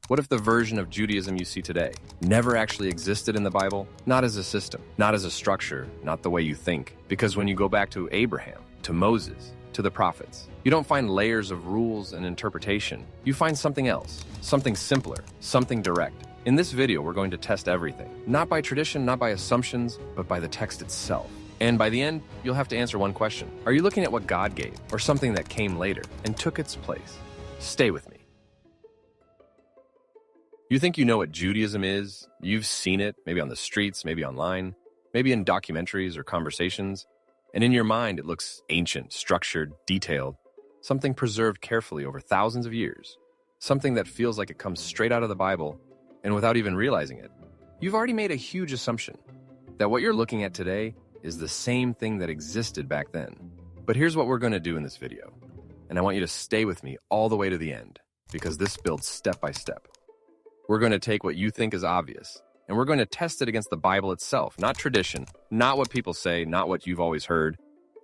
What if the version of Judaism you see today never actually existed in the Bible? Not as a system, not as a structure, not the way you think. Because when you go back to Abraham, to Moses, to the prophets, you don't find layers of rules and interpretation. You find something else, something simpler, something direct. In this video, we're going to test everything. Not by tradition, not by assumptions, but by the text itself. And by the end, you'll have to answer one question. Are you looking at what God gave, or something that came later and took its place? Stay with me. You think you know what Judaism is? You've seen it, maybe on the streets, maybe online, maybe in documentaries or conversations. And in your mind, it looks ancient, structured, detailed, something preserved carefully over thousands of years, something that feels like it comes straight out of the Bible, and without even realizing it, you've already made a huge assumption that what you're looking at today is the same thing that existed back then. But here's what we're going to do in this video, and I want you to stay with me all the way to the end, because this builds step by step. We're going to take what you think is obvious, and we're going to test it against the Bible itself, not tradition, not what people say, not what you've always heard,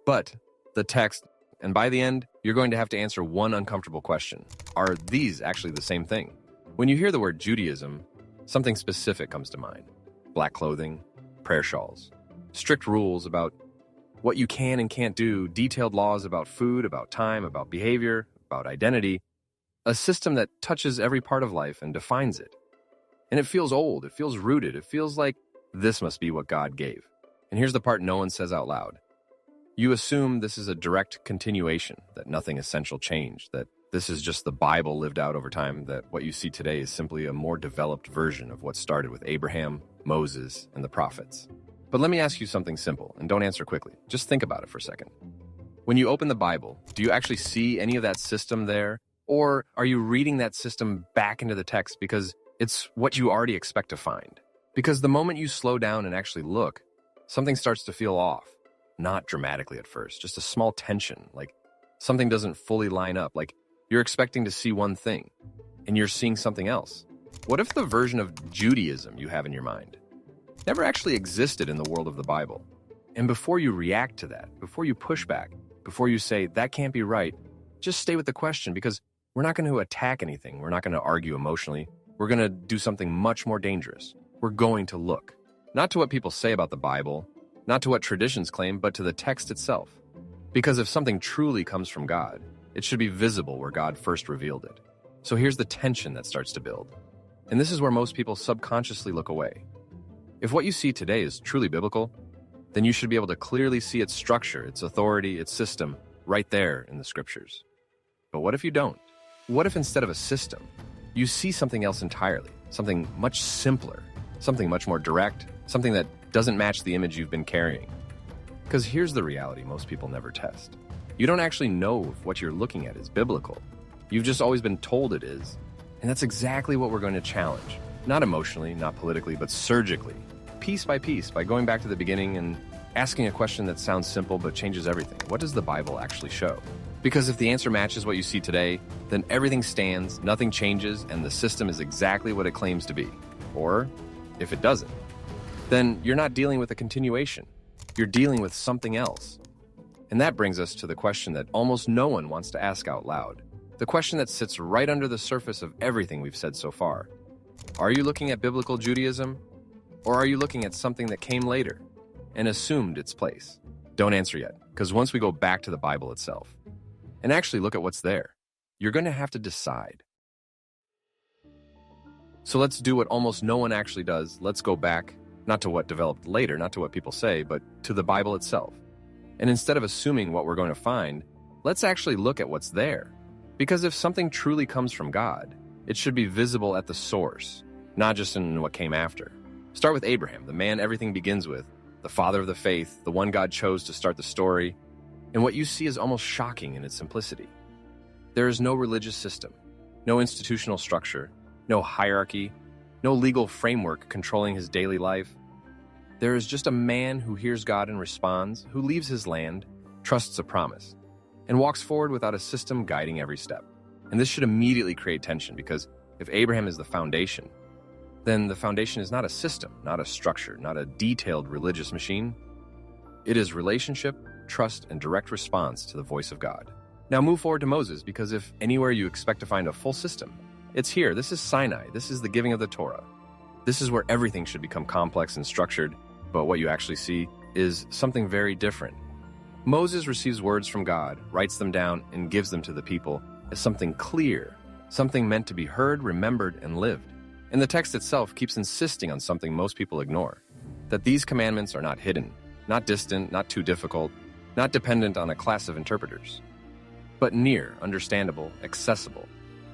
but the text. And by the end, you're going to have to answer one uncomfortable question. Are these actually the same thing? When you hear the word Judaism, something specific comes to mind. Black clothing, prayer shawls, strict rules about what you can and can't do, detailed laws about food, about time, about behavior, about identity. A system that touches every part of life and defines it. And it feels old, it feels rooted, it feels like this must be what God gave. And here's the part no one says out loud. You assume this is a direct continuation, that nothing essential changed, that this is just the Bible lived out over time, that what you see today is simply a more developed version of what started with Abraham, Moses, and the prophets. But let me ask you something simple, and don't answer quickly. Just think about it for a second. When you open the Bible, do you actually see any of that system there? Or are you reading that system back into the text because it's what you already expect to find? Because the moment you slow down and actually look, something starts to feel off. Not dramatically at first, just a small tension, like something doesn't fully line up, like you're expecting to see one thing, and you're seeing something else. What if the version of Judaism you have in your mind never actually existed in the world of the Bible? And before you react to that, before you push back, before you say, that can't be right, just stay with the question, because we're not going to attack anything. We're not going to argue emotionally. We're going to do something much more dangerous. We're going to look, not to what people say about the Bible, not to what traditions claim, but to the text itself. Because if something truly comes from God, it should be visible where God first revealed it. So here's the tension that starts to build. And this is where most people subconsciously look away. If what you see today is truly biblical, then you should be able to clearly see its structure, its authority, its system, right there in the scriptures. But what if you don't? What if instead of a system, you see something else entirely, something much simpler, something much more direct, something that doesn't match the image you've been carrying? Because here's the reality most people never test. You don't actually know if what you're looking at is biblical. You've just always been told it is. And that's exactly what we're going to challenge. Not emotionally, not politically, but surgically, piece by piece, by going back to the beginning and asking a question that sounds simple but changes everything. What does the Bible actually show? Because if the answer matches what you see today, then everything stands, nothing changes, and the system is exactly what it claims to be. Or, if it doesn't, then you're not dealing with a continuation. You're dealing with something else. And that brings us to the question that almost no one wants to ask out loud. The question that sits right under the surface of everything we've said so far. Are you looking at biblical Judaism? Or are you looking at something that came later and assumed its place? Don't answer yet, because once we go back to the Bible itself, and actually look at what's there, you're going to have to decide. So let's do what almost no one actually does. Let's go back, not to what developed later, not to what people say, but to the Bible itself. And instead of assuming what we're going to find, let's actually look at what's there. Because if something truly comes from God, it should be visible at the source, not just in what came after. Start with Abraham, the man everything begins with, the father of the faith, the one God chose to start the story. And what you see is almost shocking in its simplicity. There is no religious system, no institutional structure, no hierarchy, no legal framework controlling his daily life. There is just a man who hears God and responds, who leaves his land, trusts a promise, and walks forward without a system guiding every step. And this should immediately create tension, because if Abraham is the foundation, then the foundation is not a system, not a structure, not a detailed religious machine. It is relationship, trust, and direct response to the voice of God. Now move forward to Moses, because if anywhere you expect to find a full system, It's here. This is Sinai. This is the giving of the Torah. This is where everything should become complex and structured, but what you actually see is something very different. Moses receives words from God, writes them down, and gives them to the people as something clear, something meant to be heard, remembered, and lived. And the text itself keeps insisting on something most people ignore, that these commandments are not hidden, not distant, not too difficult, not dependent on a class of interpreters, but near, understandable, accessible,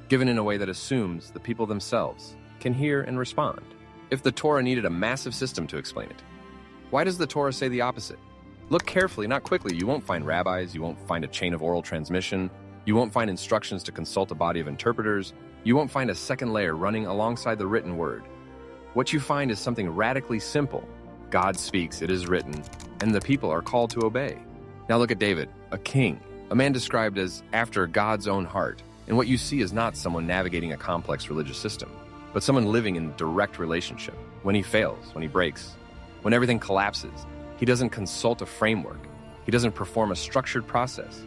given in a way that assumes the people themselves can hear and respond. If the Torah needed a massive system to explain it, why does the Torah say the opposite? Look carefully, not quickly. You won't find rabbis, you won't find a chain of oral transmission, you won't find instructions to consult a body of interpreters, you won't find a second layer running alongside the written word. What you find is something radically simple. God speaks, it is written, and the people are called to obey. Now look at David, a king, a man described as after God's own heart. And what you see is not someone navigating a complex religious system, but someone living in direct relationship. When he fails, when he breaks, when everything collapses, he doesn't consult a framework. He doesn't perform a structured process.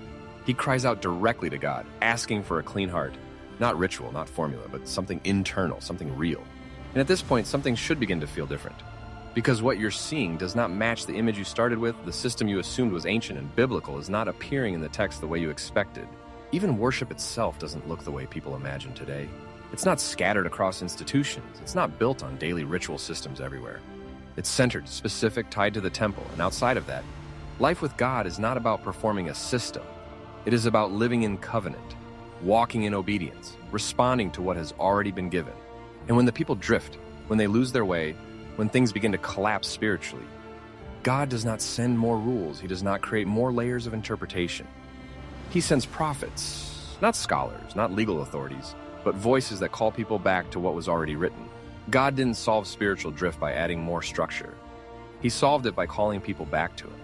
He cries out directly to God, asking for a clean heart. Not ritual, not formula, but something internal, something real. And at this point, something should begin to feel different. Because what you're seeing does not match the image you started with. The system you assumed was ancient and biblical is not appearing in the text the way you expected. Even worship itself doesn't look the way people imagine today. It's not scattered across institutions. It's not built on daily ritual systems everywhere. It's centered, specific, tied to the temple, and outside of that, life with God is not about performing a system. It is about living in covenant, walking in obedience, responding to what has already been given. And when the people drift, when they lose their way, when things begin to collapse spiritually, God does not send more rules. He does not create more layers of interpretation. He sends prophets, not scholars, not legal authorities, but voices that call people back to what was already written. God didn't solve spiritual drift by adding more structure. He solved it by calling people back to Him.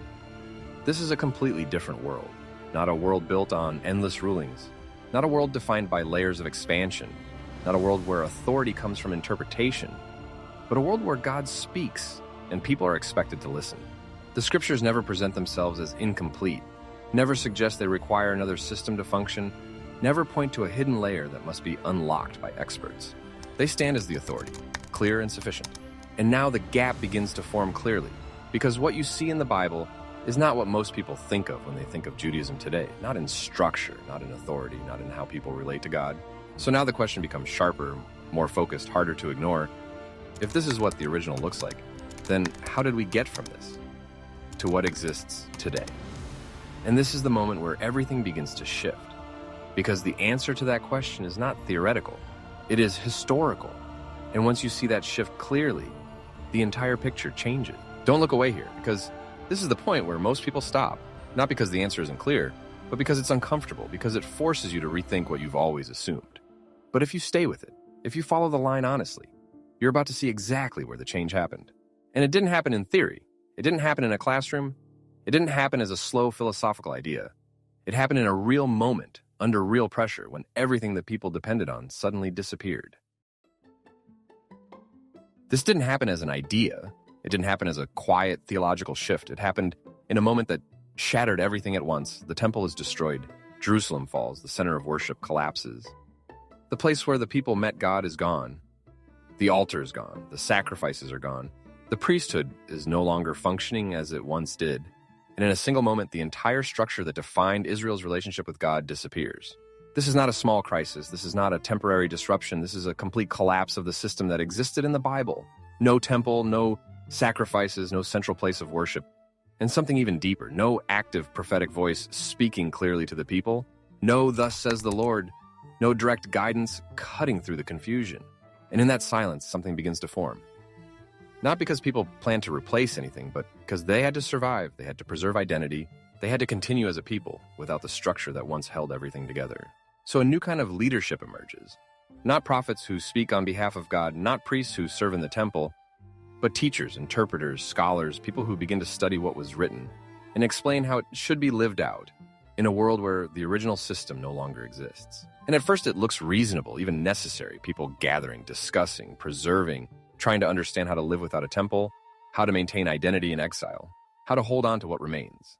This is a completely different world, not a world built on endless rulings, not a world defined by layers of expansion, not a world where authority comes from interpretation, but a world where God speaks and people are expected to listen. The scriptures never present themselves as incomplete, never suggest they require another system to function, never point to a hidden layer that must be unlocked by experts. They stand as the authority, clear and sufficient. And now the gap begins to form clearly, because what you see in the Bible is not what most people think of when they think of Judaism today, not in structure, not in authority, not in how people relate to God. So now the question becomes sharper, more focused, harder to ignore. If this is what the original looks like, then how did we get from this to what exists today? And this is the moment where everything begins to shift, because the answer to that question is not theoretical, it is historical. And once you see that shift clearly, the entire picture changes. Don't look away here, because this is the point where most people stop, not because the answer isn't clear, but because it's uncomfortable, because it forces you to rethink what you've always assumed. But if you stay with it, if you follow the line honestly, you're about to see exactly where the change happened. And it didn't happen in theory. It didn't happen in a classroom. It didn't happen as a slow philosophical idea. It happened in a real moment, under real pressure, when everything that people depended on suddenly disappeared. This didn't happen as an idea. It didn't happen as a quiet theological shift. It happened in a moment that shattered everything at once. The temple is destroyed. Jerusalem falls. The center of worship collapses. The place where the people met God is gone. The altar is gone. The sacrifices are gone. The priesthood is no longer functioning as it once did. And in a single moment, the entire structure that defined Israel's relationship with God disappears. This is not a small crisis. This is not a temporary disruption. This is a complete collapse of the system that existed in the Bible. No temple, no sacrifices, no central place of worship. And something even deeper, no active prophetic voice speaking clearly to the people. No, thus says the Lord. No direct guidance cutting through the confusion. And in that silence, something begins to form. Not because people planned to replace anything, but because they had to survive, they had to preserve identity, they had to continue as a people without the structure that once held everything together. So a new kind of leadership emerges. Not prophets who speak on behalf of God, not priests who serve in the temple, but teachers, interpreters, scholars, people who begin to study what was written and explain how it should be lived out in a world where the original system no longer exists. And at first it looks reasonable, even necessary, people gathering, discussing, preserving, trying to understand how to live without a temple, how to maintain identity in exile, how to hold on to what remains.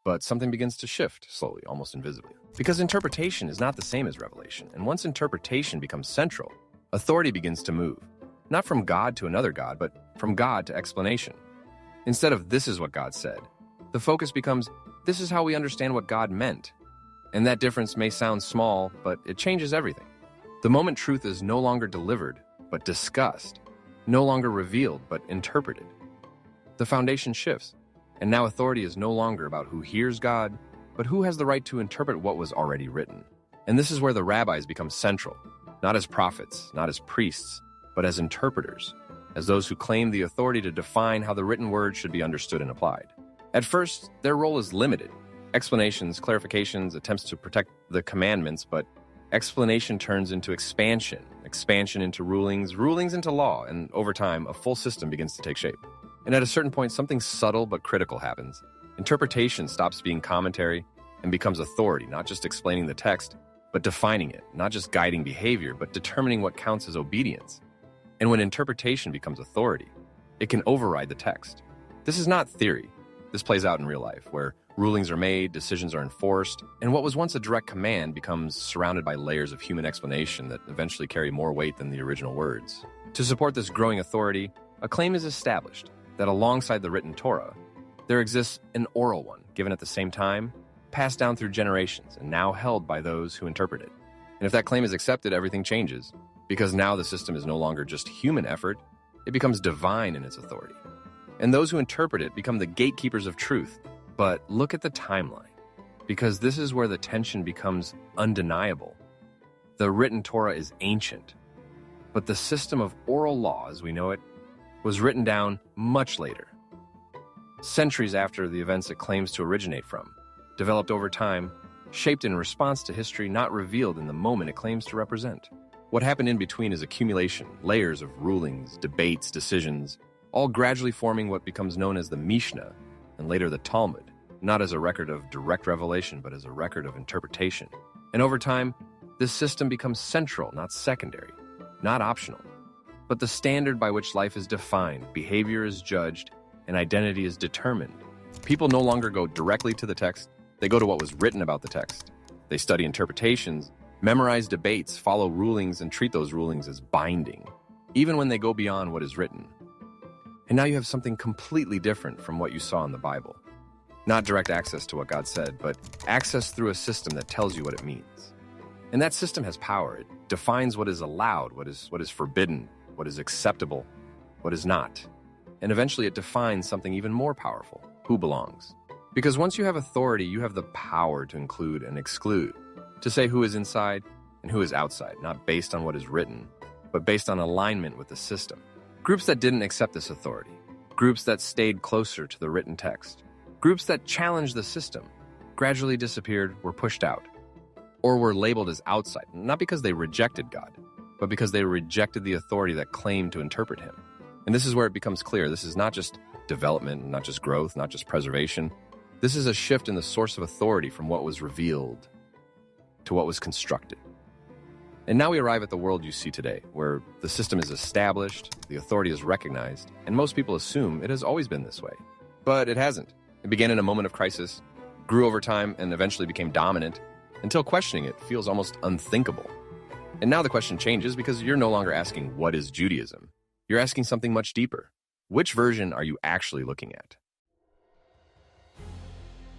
But something begins to shift slowly, almost invisibly. Because interpretation is not the same as revelation, and once interpretation becomes central, Authority begins to move, not from God to another God, but from God to explanation. Instead of "this is what God said," the focus becomes "this is how we understand what God meant." And that difference may sound small, but it changes everything. The moment truth is no longer delivered, but discussed, no longer revealed, but interpreted, the foundation shifts, and now authority is no longer about who hears God, but who has the right to interpret what was already written. And this is where the rabbis become central, not as prophets, not as priests, but as interpreters, as those who claim the authority to define how the written word should be understood and applied. At first, their role is limited. Explanations, clarifications, attempts to protect the commandments, but explanation turns into expansion, expansion into rulings, rulings into law, and over time, a full system begins to take shape. And at a certain point, something subtle but critical happens. Interpretation stops being commentary and becomes authority, not just explaining the text, but defining it, not just guiding behavior, but determining what counts as obedience. And when interpretation becomes authority, it can override the text. This is not theory. This plays out in real life, where rulings are made, decisions are enforced, and what was once a direct command becomes surrounded by layers of human explanation that eventually carry more weight than the original words. To support this growing authority, a claim is established that alongside the written Torah, there exists an oral one, given at the same time, passed down through generations, and now held by those who interpret it. And if that claim is accepted, everything changes, because now the system is no longer just human effort, it becomes divine in its authority. And those who interpret it become the gatekeepers of truth. But look at the timeline, because this is where the tension becomes undeniable. The written Torah is ancient, but the system of oral law, as we know it, was written down much later, centuries after the events it claims to originate from, developed over time, shaped in response to history not revealed in the moment it claims to represent. What happened in between is accumulation, layers of rulings, debates, decisions, all gradually forming what becomes known as the Mishnah, and later the Talmud, not as a record of direct revelation, but as a record of interpretation. And over time, this system becomes central, not secondary, not optional, but the standard by which life is defined, behavior is judged, and identity is determined. People no longer go directly to the text, they go to what was written about the text. They study interpretations, memorize debates, follow rulings, and treat those rulings as binding, even when they go beyond what is written. And now you have something completely different from what you saw in the Bible. Not direct access to what God said, but access through a system that tells you what it means. And that system has power. It defines what is allowed, what is forbidden, what is acceptable, what is not. And eventually it defines something even more powerful, who belongs. Because once you have authority, you have the power to include and exclude, to say who is inside and who is outside, not based on what is written, but based on alignment with the system. Groups that didn't accept this authority, groups that stayed closer to the written text, groups that challenged the system, gradually disappeared, were pushed out, or were labeled as outside, not because they rejected God, but because they rejected the authority that claimed to interpret him. And this is where it becomes clear. This is not just development, not just growth, not just preservation. This is a shift in the source of authority from what was revealed to what was constructed. And now we arrive at the world you see today, where the system is established, the authority is recognized, and most people assume it has always been this way. But it hasn't. It began in a moment of crisis, grew over time, and eventually became dominant, until questioning it feels almost unthinkable. And now the question changes because you're no longer asking, what is Judaism? You're asking something much deeper. Which version are you actually looking at?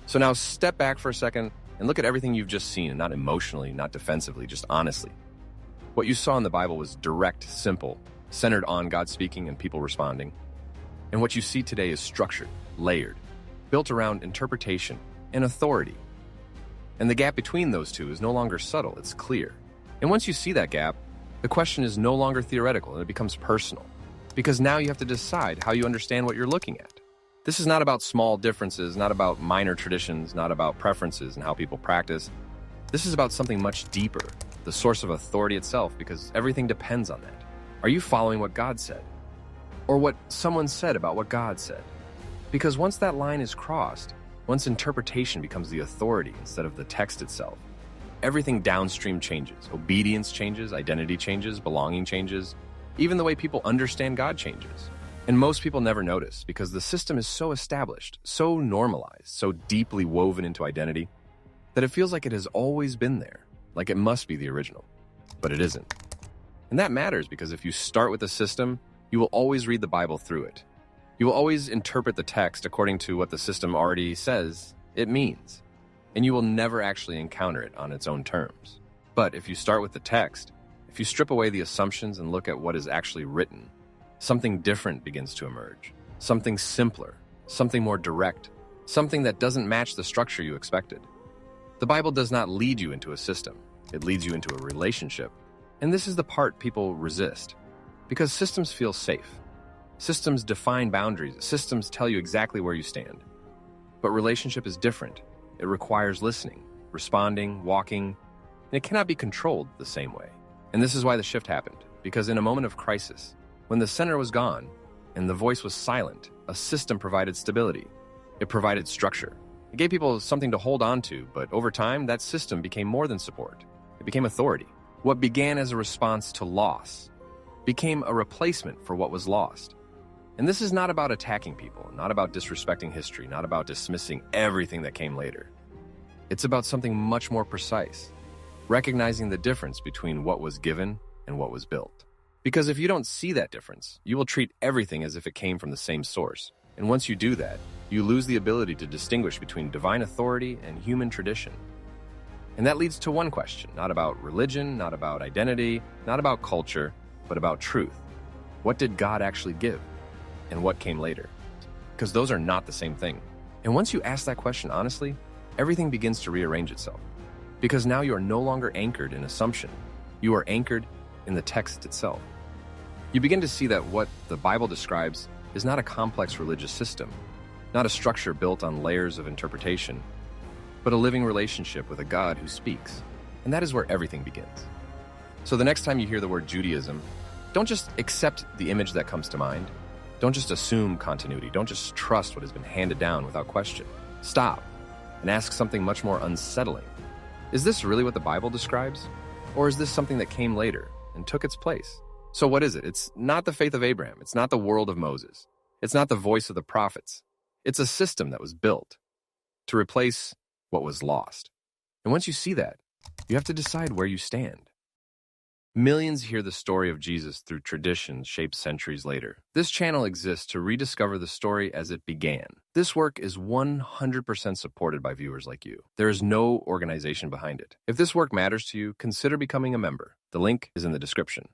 So now step back for a second and look at everything you've just seen, not emotionally, not defensively, just honestly. What you saw in the Bible was direct, simple, centered on God speaking and people responding. And what you see today is structured, layered, built around interpretation and authority. And the gap between those two is no longer subtle, it's clear. And once you see that gap, the question is no longer theoretical and it becomes personal. Because now you have to decide how you understand what you're looking at. This is not about small differences, not about minor traditions, not about preferences and how people practice. This is about something much deeper, the source of authority itself, because everything depends on that. Are you following what God said? Or what someone said about what God said? Because once that line is crossed, once interpretation becomes the authority instead of the text itself, everything downstream changes. Obedience changes, identity changes, belonging changes. Even the way people understand God changes. And most people never notice because the system is so established, so normalized, so deeply woven into identity that it feels like it has always been there, like it must be the original. But it isn't. And that matters because if you start with a system, you will always read the Bible through it. You will always interpret the text according to what the system already says it means, and you will never actually encounter it on its own terms. But if you start with the text, if you strip away the assumptions and look at what is actually written, something different begins to emerge. Something simpler, something more direct, something that doesn't match the structure you expected. The Bible does not lead you into a system. It leads you into a relationship. And this is the part people resist. Because systems feel safe. Systems define boundaries. Systems tell you exactly where you stand. But relationship is different. It requires listening, responding, walking, and it cannot be controlled the same way. And this is why the shift happened. Because in a moment of crisis, when the center was gone and the voice was silent, a system provided stability. It provided structure. It gave people something to hold on to, but over time, that system became more than support. It became authority. What began as a response to loss became a replacement for what was lost. And this is not about attacking people, not about disrespecting history, not about dismissing everything that came later. It's about something much more precise, recognizing the difference between what was given and what was built. Because if you don't see that difference, you will treat everything as if it came from the same source. And once you do that, you lose the ability to distinguish between divine authority and human tradition. And that leads to one question, not about religion, not about identity, not about culture, but about truth. What did God actually give? And what came later? Because those are not the same thing. And once you ask that question honestly, everything begins to rearrange itself. Because now you are no longer anchored in assumption. You are anchored in the text itself. You begin to see that what the Bible describes is not a complex religious system, not a structure built on layers of interpretation, but a living relationship with a God who speaks. And that is where everything begins. So the next time you hear the word Judaism, don't just accept the image that comes to mind. Don't just assume continuity. Don't just trust what has been handed down without question. Stop and ask something much more unsettling. Is this really what the Bible describes? Or is this something that came later and took its place? So what is it? It's not the faith of Abraham. It's not the world of Moses. It's not the voice of the prophets. It's a system that was built to replace what was lost. And once you see that, you have to decide where you stand. Millions hear the story of Jesus through traditions shaped centuries later. This channel exists to rediscover the story as it began. This work is 100% supported by viewers like you. There is no organization behind it. If this work matters to you, consider becoming a member. The link is in the description.